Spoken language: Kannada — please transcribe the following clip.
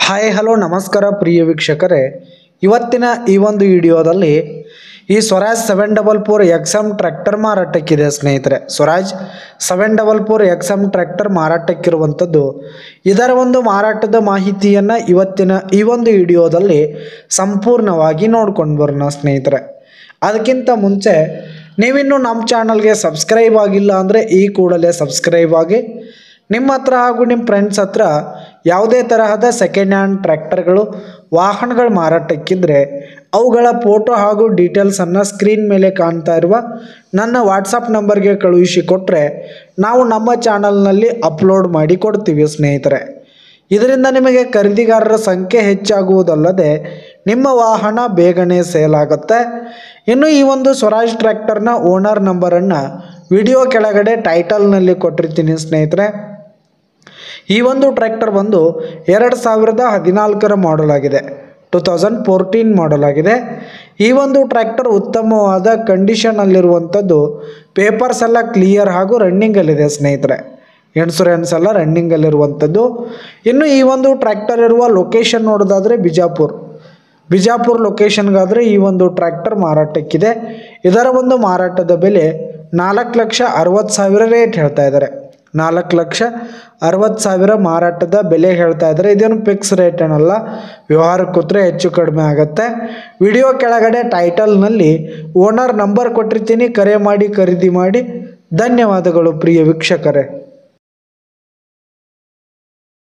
ಹಾಯ್ ಹಲೋ ನಮಸ್ಕಾರ ಪ್ರಿಯ ವೀಕ್ಷಕರೇ, ಇವತ್ತಿನ ಈ ಒಂದು ವಿಡಿಯೋದಲ್ಲಿ ಈ ಸ್ವರಾಜ್ 744 XM ಟ್ರ್ಯಾಕ್ಟರ್ ಮಾರಾಟಕ್ಕಿದೆ ಸ್ನೇಹಿತರೆ. ಸ್ವರಾಜ್ 744 XM ಟ್ರ್ಯಾಕ್ಟರ್ ಮಾರಾಟಕ್ಕಿರುವಂಥದ್ದು. ಇದರ ಒಂದು ಮಾರಾಟದ ಮಾಹಿತಿಯನ್ನು ಇವತ್ತಿನ ಈ ಒಂದು ವಿಡಿಯೋದಲ್ಲಿ ಸಂಪೂರ್ಣವಾಗಿ ನೋಡ್ಕೊಂಡು ಬರೋಣ ಸ್ನೇಹಿತರೆ. ಅದಕ್ಕಿಂತ ಮುಂಚೆ ನೀವಿನ್ನೂ ನಮ್ಮ ಚಾನಲ್ಗೆ ಸಬ್ಸ್ಕ್ರೈಬ್ ಆಗಿಲ್ಲ ಅಂದರೆ ಈ ಕೂಡಲೇ ಸಬ್ಸ್ಕ್ರೈಬ್ ಆಗಿ, ನಿಮ್ಮ ಹತ್ರ ಹಾಗೂ ನಿಮ್ಮ ಫ್ರೆಂಡ್ಸ್ ಹತ್ರ ಯಾವುದೇ ತರಹದ ಸೆಕೆಂಡ್ ಹ್ಯಾಂಡ್ ಟ್ರ್ಯಾಕ್ಟರ್ಗಳು ವಾಹನಗಳು ಮಾರಾಟಕ್ಕಿದ್ರೆ ಅವುಗಳ ಫೋಟೋ ಹಾಗೂ ಡೀಟೇಲ್ಸನ್ನು ಸ್ಕ್ರೀನ್ ಮೇಲೆ ಕಾಣ್ತಾ ಇರುವ ನನ್ನ ವಾಟ್ಸಪ್ ನಂಬರ್ಗೆ ಕಳುಹಿಸಿಕೊಟ್ರೆ ನಾವು ನಮ್ಮ ಚಾನಲ್ನಲ್ಲಿ ಅಪ್ಲೋಡ್ ಮಾಡಿ ಕೊಡ್ತೀವಿ ಸ್ನೇಹಿತರೆ. ಇದರಿಂದ ನಿಮಗೆ ಖರೀದಿಗಾರರ ಸಂಖ್ಯೆ ಹೆಚ್ಚಾಗುವುದಲ್ಲದೆ ನಿಮ್ಮ ವಾಹನ ಬೇಗನೆ ಸೇಲ್ ಆಗುತ್ತೆ. ಇನ್ನು ಈ ಒಂದು ಸ್ವರಾಜ್ ಟ್ರ್ಯಾಕ್ಟರ್ನ ಓನರ್ ನಂಬರನ್ನು ವಿಡಿಯೋ ಕೆಳಗಡೆ ಟೈಟಲ್ನಲ್ಲಿ ಕೊಟ್ಟಿರ್ತೀನಿ ಸ್ನೇಹಿತರೆ. ಈ ಒಂದು ಟ್ರ್ಯಾಕ್ಟರ್ ಬಂದು 2014 ಮಾಡೆಲ್ ಆಗಿದೆ, 2014 ಮಾಡೆಲ್ ಆಗಿದೆ. ಈ ಒಂದು ಟ್ರ್ಯಾಕ್ಟರ್ ಉತ್ತಮವಾದ ಕಂಡೀಷನಲ್ಲಿರುವಂಥದ್ದು. ಪೇಪರ್ಸ್ ಎಲ್ಲ ಕ್ಲಿಯರ್ ಹಾಗೂ ರನ್ನಿಂಗಲ್ಲಿದೆ ಸ್ನೇಹಿತರೆ. ಇನ್ಶೂರೆನ್ಸ್ ಎಲ್ಲ ರನ್ನಿಂಗಲ್ಲಿರುವಂಥದ್ದು. ಇನ್ನು ಈ ಒಂದು ಟ್ರ್ಯಾಕ್ಟರ್ ಇರುವ ಲೊಕೇಶನ್ ನೋಡೋದಾದರೆ ಬಿಜಾಪುರ ಲೊಕೇಶನ್ಗಾದರೆ ಈ ಒಂದು ಟ್ರ್ಯಾಕ್ಟರ್ ಮಾರಾಟಕ್ಕಿದೆ. ಇದರ ಒಂದು ಮಾರಾಟದ ಬೆಲೆ 4,60,000 ರೇಟ್ ಹೇಳ್ತಾ ಇದ್ದಾರೆ. 4,60,000 ಮಾರಾಟದ ಬೆಲೆ ಹೇಳ್ತಾ ಇದ್ದಾರೆ. ಇದೇನು ಫಿಕ್ಸ್ ರೇಟ್ ಏನಲ್ಲ, ವ್ಯವಹಾರಕ್ಕೆ ಕೂತ್ರೆ ಹೆಚ್ಚು ಕಡಿಮೆ ಆಗುತ್ತೆ. ವಿಡಿಯೋ ಕೆಳಗಡೆ ಟೈಟಲ್ನಲ್ಲಿ ಓನರ್ ನಂಬರ್ ಕೊಟ್ಟಿರ್ತೀನಿ, ಕರೆ ಮಾಡಿ ಖರೀದಿ ಮಾಡಿ. ಧನ್ಯವಾದಗಳು ಪ್ರಿಯ ವೀಕ್ಷಕರೇ.